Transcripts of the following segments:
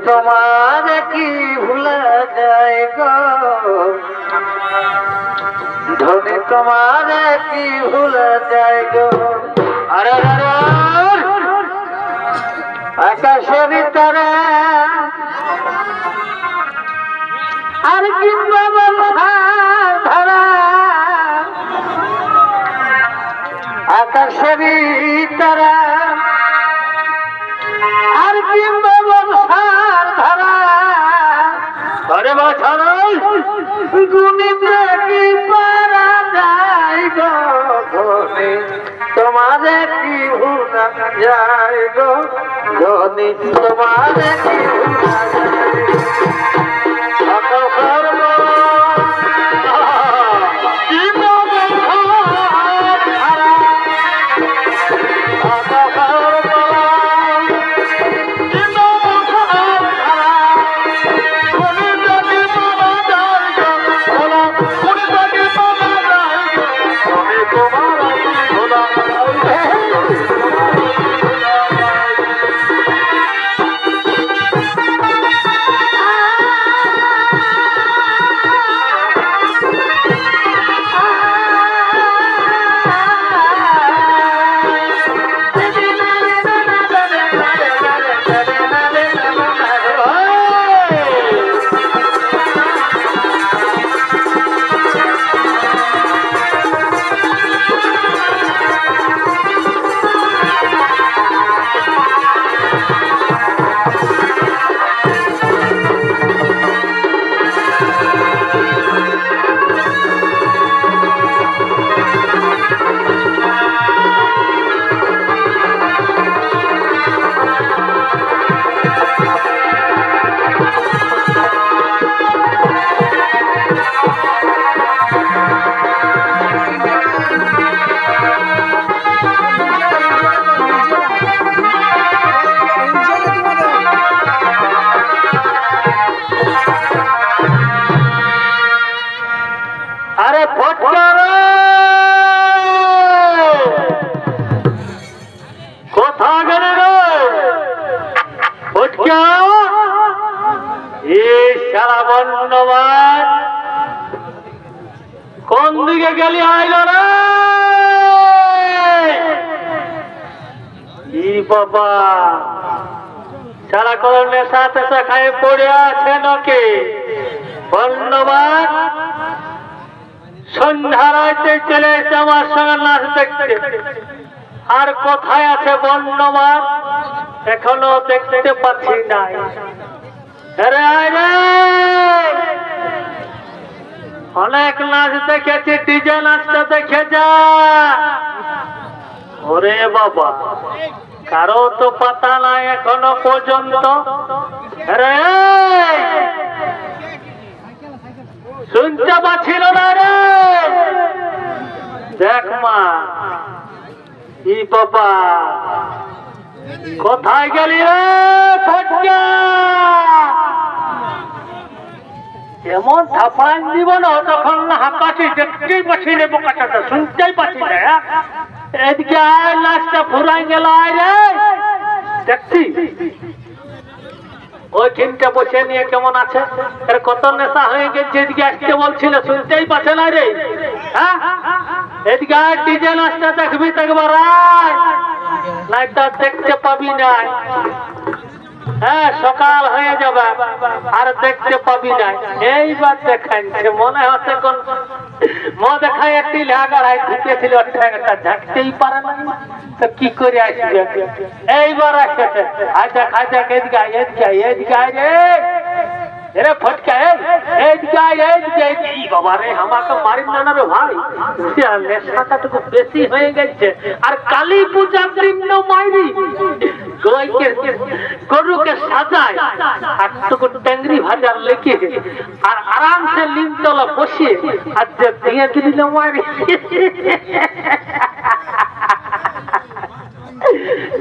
তোমার কি ভুলা যায় গো ধনী তোমার কি ভুলা যায় গো আরে আকাশের তারা আর কিংবা ধারা আকাশের তারা আর কিংবা বর্ষার ধারা আরে বছর গুণিতে কি পারা যায় গো ধনী তোমারে কি ভুলা যায় গো ধনী তোমারে কি ভুলা যায় বাবা সারা করে নেশা টেশা খাই পড়ে আছে নাকি? ধন্যবাদ। সন্ধ্যা রাইতে চলে এসে আমার সঙ্গে নাচ দেখতে। আর কোথায় আছে বর্ণবাদ? এখনো দেখতে পাচ্ছি নাই। অনেক নাচ দেখেছি, ডিজে নাচটা দেখে যা। ওরে বাবা কারো তো পাতা নাই এখনো পর্যন্ত। শুনতে পাচ্ছিল না রে? দেখ মা ই বাবা কোথায় গেলি রে ফটকা? এমন থাপান দিব না তখন না হাঁপাচ্ছি, দেখতেই পাচ্ছি রে বোকাটা, শুনতেই পাচ্ছি না। এদিকে আয়, লাশটা ফুরাই গেল। আয় রে দেখছি ওইখানটা বসে নিয়ে কেমন আছে, এর কত নেশা হয়ে গেছে। এদিকে আসতে বলছিল, শুনতেই পাচ্ছে না রে। হ্যাঁ এদিকে আয়, ডিজে নাচটা দেখবি তো একবার আয়, নাইটা দেখতে পাবি না। হ্যাঁ সকাল হয়ে যাবে আর দেখতে পাবি না। এইবার দেখাচ্ছে মনে হচ্ছে কোন মদ খায় একটি লাগাড়াই ঢুকেছিল, ঝাঁকতেই পারে না তো কি করে আসবে। এইবার আসছে, আচ্ছা খাইতে এদিকে এদিকে এদিকে রে এরে ফটকা, বাবা রে আমাকে মারি না রে ভাই, নেশাটাটুকু বেশি হয়ে গেছে। আর কালী পূজার দিন মাইরি গরুকে সাজায় আর টুকু ট্যাংরি ভাজার লেগে আর আরামসে লিমতলা বসিয়ে আর যে দিয়ে দিল মাইরি।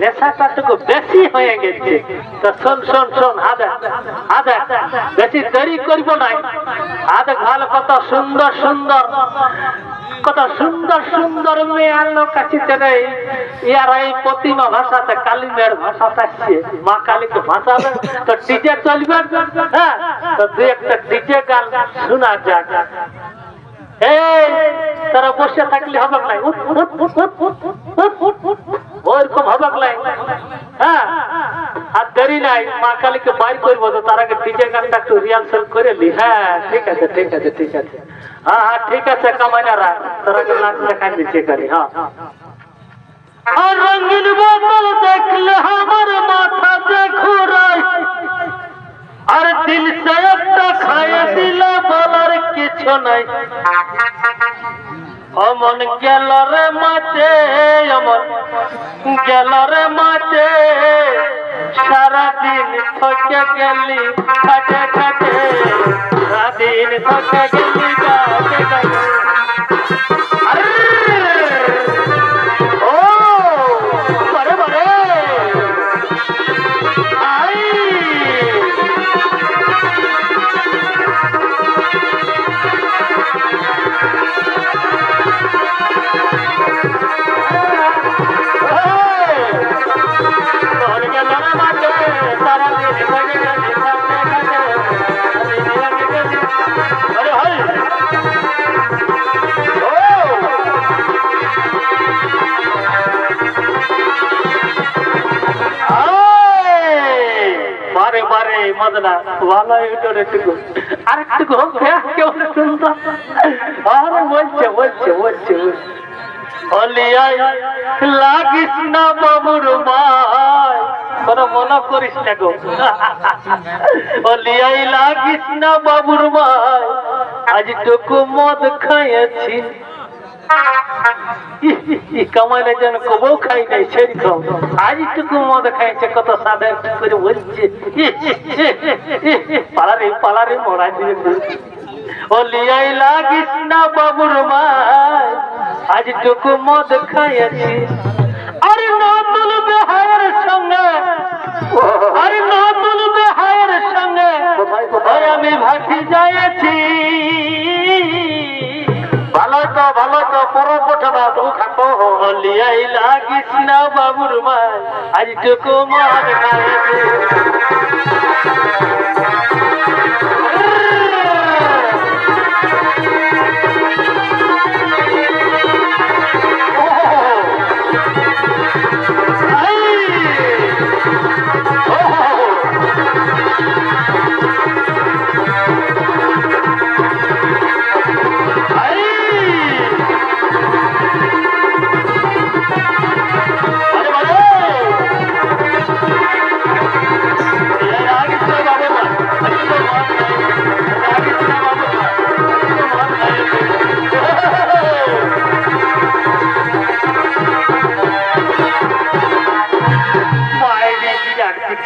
নেশাটাটুকু বেশি হয়ে গেছে। তো শোন শোন শোন, আদে বেশি দেরি করব না। আদে ভালো কত সুন্দর সুন্দর কত সুন্দর সুন্দর মেয়ের লোক আছে। ইয়ারা এই প্রতিমা ভাষাতে কালী মেয়ের ভাষাতে আসছে, মা কালীকে ভাষাবে তো ডিজে চলবে। হ্যাঁ তো দু একটা ডিজে গান শোনা যাক। তারা বসে থাকলে হবে না, ওইরকম হবে নাই। হ্যাঁ আর দেরি নাই, মা কালীকে বাইর করবো তো তার আগে ডিজে গানটা একটু রিহার্সাল করে নি। হ্যাঁ ঠিক আছে ঠিক আছে ঠিক আছে। হ্যাঁ হ্যাঁ ঠিক আছে কামাইনারা, তার আগে নাচ দেখান দিচ্ছে করি। হ্যাঁ আর রঙিন বোতল দেখলে আমার মাথা যে ঘুরায়, আর দিল সে একটা খাইয়ে দিল বলার কিছু নাই। অমন গেল রে মাঠে, অমন গেল রে মাঠে, সারাদিন থকে গেলি খাটে খাটে, সারাদিন থকে গেলি খাটে খাটে। ও বারে বারে আই মদনা ভালো একটু আর একটু কেমন সুন্দর। আর বলছে বলছে বলছে লাগিস না বাবুর মায়, কোনো মনে করিস না গো। অলিয়াই লাগিস না বাবুর মায়, আজ টুকু মদ খাইয়েছি। কামাইলে যেন কবও খাই নাই সেরকম আজ টুকু মদ খাইছে, কত সাদা করে বলছে পালারে পালারে মরা দিয়ে। অলিয়াই লাগিস না বাবুর মায়, আজ টুকু মদ খাইয়েছি। আরে নতুন বেহায়ের সঙ্গে, আরে নতুন বেহায়ের সঙ্গে আমি ভাসি যাইছি। ভালো তো পরব না তো খাতো। অলিয়াই লাগিস না বাবুর মায়, আজ টুকু মদ খাইয়েছি।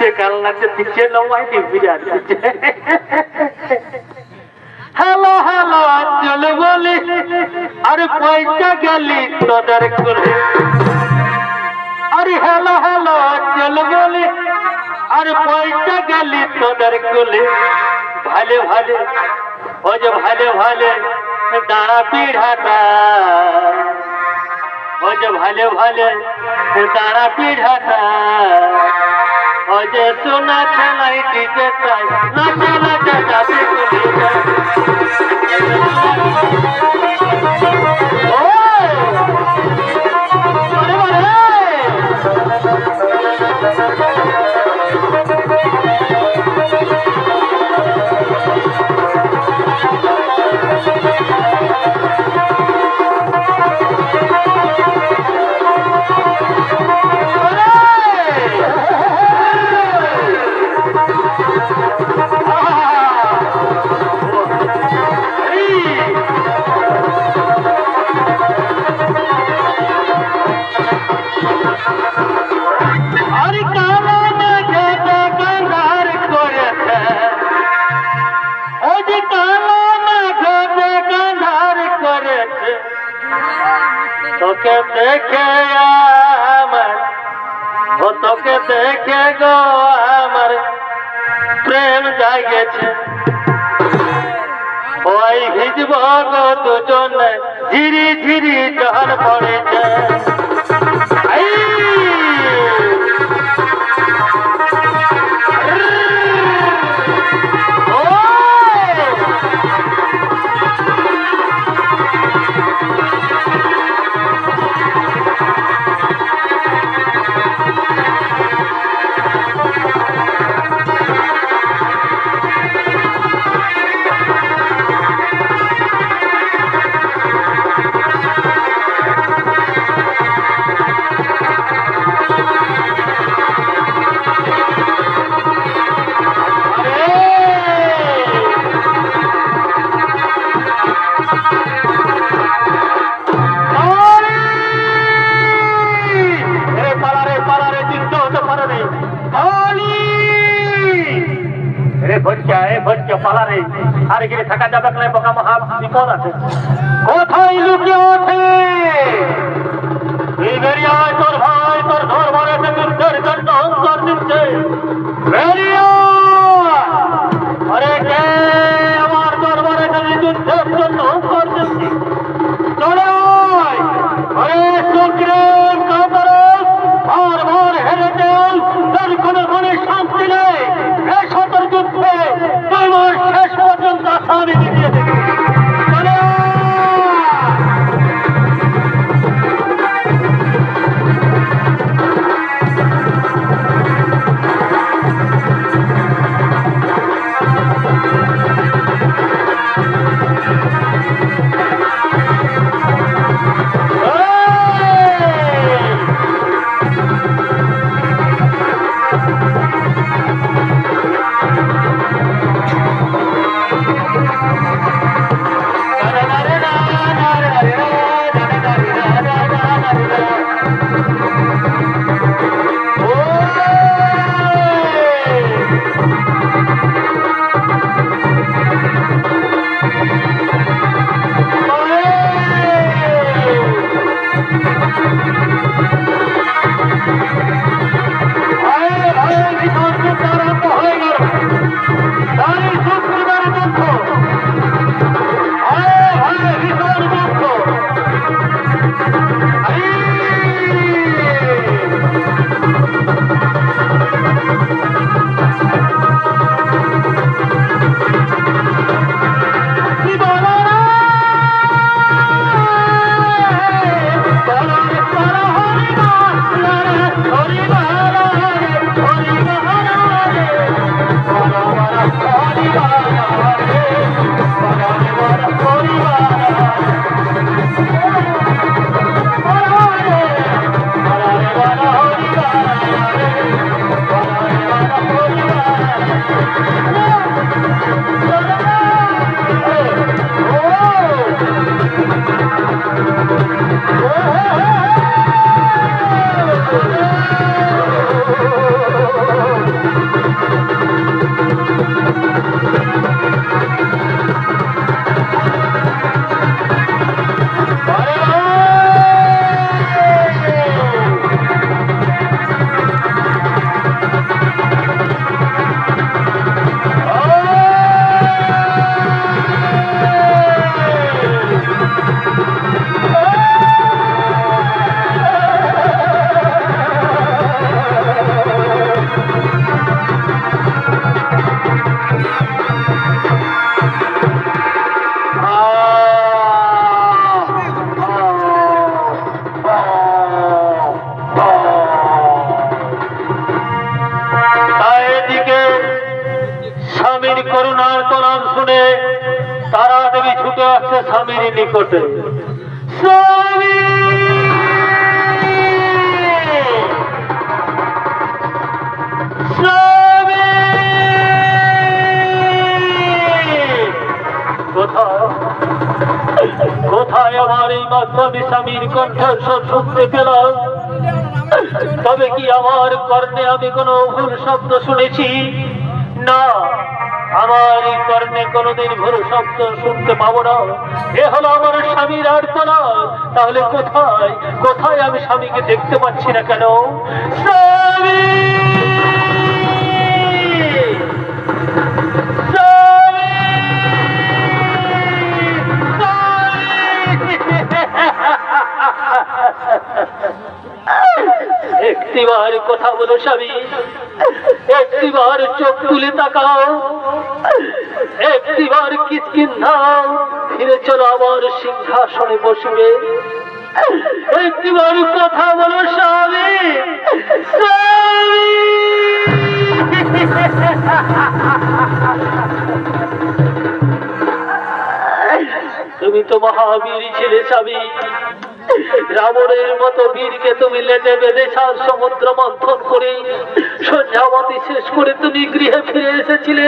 নাচছে কাল নাচছে দিচ্ছে নবাই দিবি আর হ্যালো হ্যালো চল বলি আরে পয়সা গেলি তোদের করে আরে হ্যালো হ্যালো চল বলি আরে পয়সা গেলি তোদের কোলে ভালে ভালে ও যে ভালে ভালে দাঁড়া পিঢ়াটা ও যে ভালে ভালে দাঁড়া পিঢ়াটা ও যে সোনা খেলাই দিতে চাই নাচা নাচা যাবে তোকে দেখে আমার ও তোকে দেখে গো আমার প্রেম জাগেছে ওই ভিজব গো দুজনে ঝিরি ঝিরি জল পড়েছে পালারে আর এখানে থাকা যাবে না বোকা মহা বিপদ আছে কোথায় লুকিয়ে ওঠে তোর ভাই তোর ধর ভরে যুদ্ধের জন্য অন্তর দিচ্ছে আরে কে আমার দরবারে যুদ্ধের জন্য অন্তর দিচ্ছে চলে আরে সুগ্রীব ভর ভর হেরে যাও তার কোনো মনে শান্তি নেই এই সতর যুদ্ধে তোমার শেষ পর্যন্ত আসামি দিয়ে দেবে নাম শুনে তারা দেবী ছুটে আসছে স্বামীর নিকটে। স্বামী স্বামী কোথায় কোথায় আমার এই মাত্র আমি স্বামীর কণ্ঠস্বর শুনতে পেলাম? তবে কি আমার কর্ণে আমি কোনো ভুল শব্দ শুনেছি? না, আমার এই কর্ণে কোনোদিন ভুল শব্দ শুনতে পাবো না। এ হলো আমার স্বামীর আর্তনা। তাহলে কোথায় কোথায় আমি স্বামীকে দেখতে পাচ্ছি না কেন? স্বামী একটিবার কথা বলো স্বামী, একটিবার চোখ তুলে তাকাও, একটিবার কিষ্কিন্ধাও ফিরে চলো আমার সিংহাসনে বসবে। একটিবার কথা বলো স্বামী, স্বামী। তুমি তো মহাবীর ছিলে স্বামী। রাবণের মতো বীরকে তুমি লেজে বেঁধে সাত সমুদ্র মন্থন করে সন্ধ্যাবতী শেষ করে তুমি গৃহে ফিরে এসেছিলে।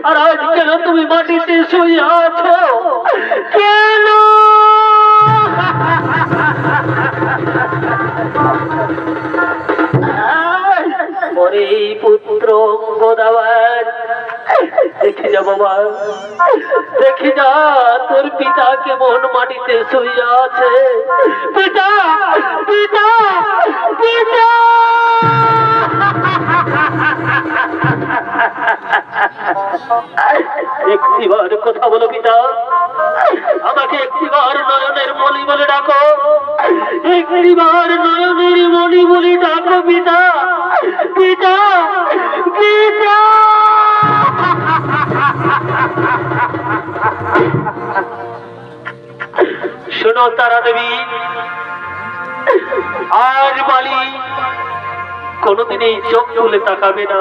আর আজ কেন তুমি মাটিতে শুয়ে আছো? কেন? পরে পুত্র অঙ্গদাবাদ দেখে যা বাবা, দেখে যা তোর পিতা কেমন মাটিতে শুয়ে আছে। পিতা পিতা পিতা একটিবার কথা বলো পিতা, আমাকে একটিবার নয়নের মণি বলে ডাকো, একটিবার নয়নের মণি বলে ডাকো পিতা, পিতা পিতা। শোনো তারা দেবী, আজ বালি কোনদিন এই চোখ তুলে তাকাবে না।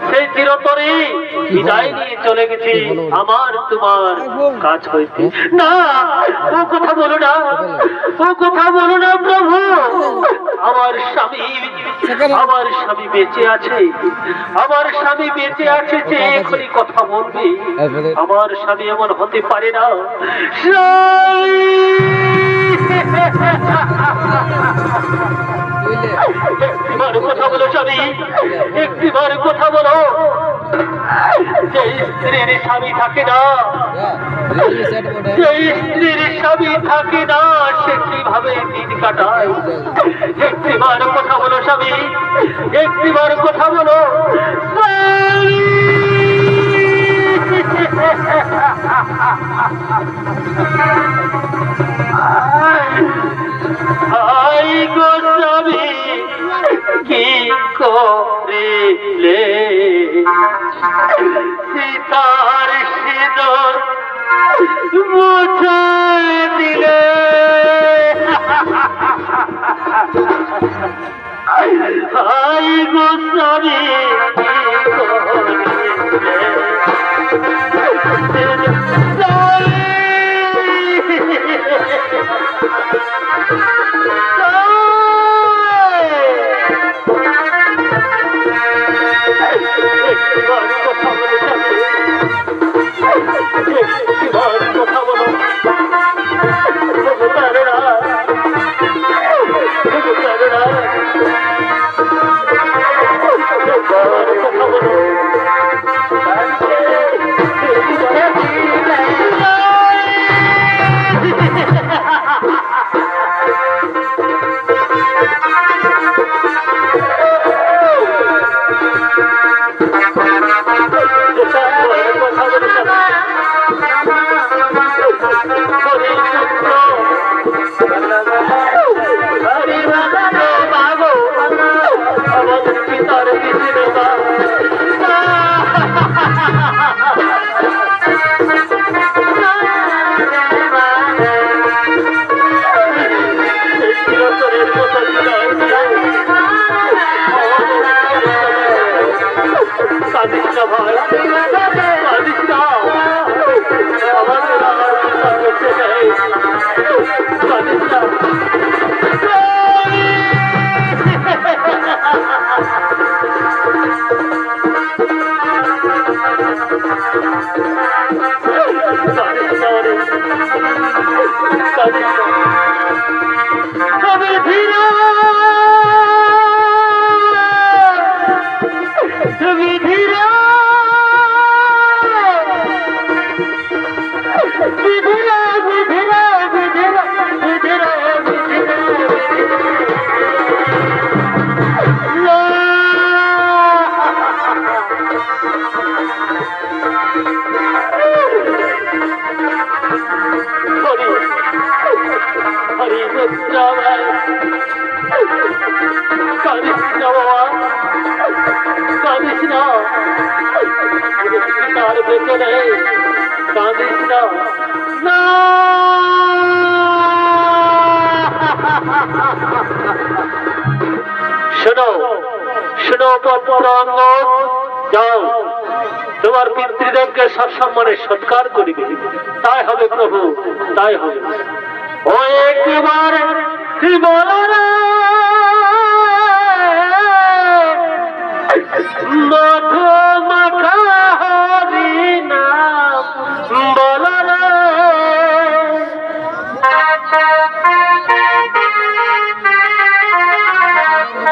সেই চিরতরে বিদায় নিয়ে চলে গেছে আমার তোমার কাজ হইতে। না, ও কথা বলো না, ও কথা বলো না প্রভু। আমার স্বামী বেঁচে আছে, আমার স্বামী বেঁচে আছে যে এখনই কথা বলবে। আমার স্বামী এমন হতে পারে না। একটিবার কথা বলো স্বামী, একটিবার কথা বলো। যে স্ত্রীর স্বামী থাকে না, যে স্ত্রীর স্বামী থাকে না, সে কিভাবে দিন কাটায়? একটিবার কথা বলো স্বামী, একটিবার কথা বলো। হাই গো স্বামী কি করিলে, সীতার সিঁদুর মুছায় দিলে। হাই গো স্বামী কি করিলে। কথা বলো কাঁদিস না ভাই, কাঁদিস না। শোনো শোনো পত্রাঙ্গ, যাও তোমার পিতৃদেবকে সসম্মানে সৎকার করিবে। তাই হবে প্রভু, তাই হবে। ও একবার কি বলো রে মধু মাখা হরি নাম বলো রে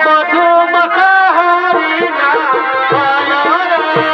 মধু মাখা হরি নাম বলো রে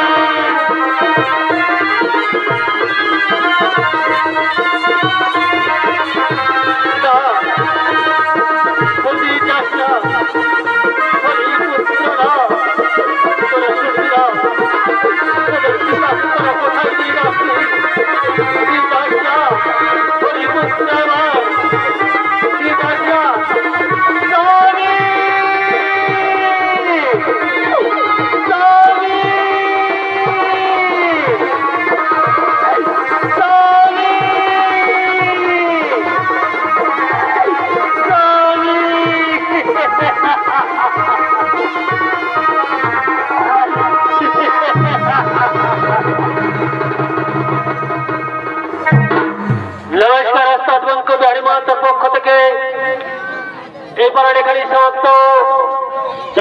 নমস্কার। বিহারী মাহাতোর পক্ষ থেকে এই পাড়ার এখানেই সমাপ্ত।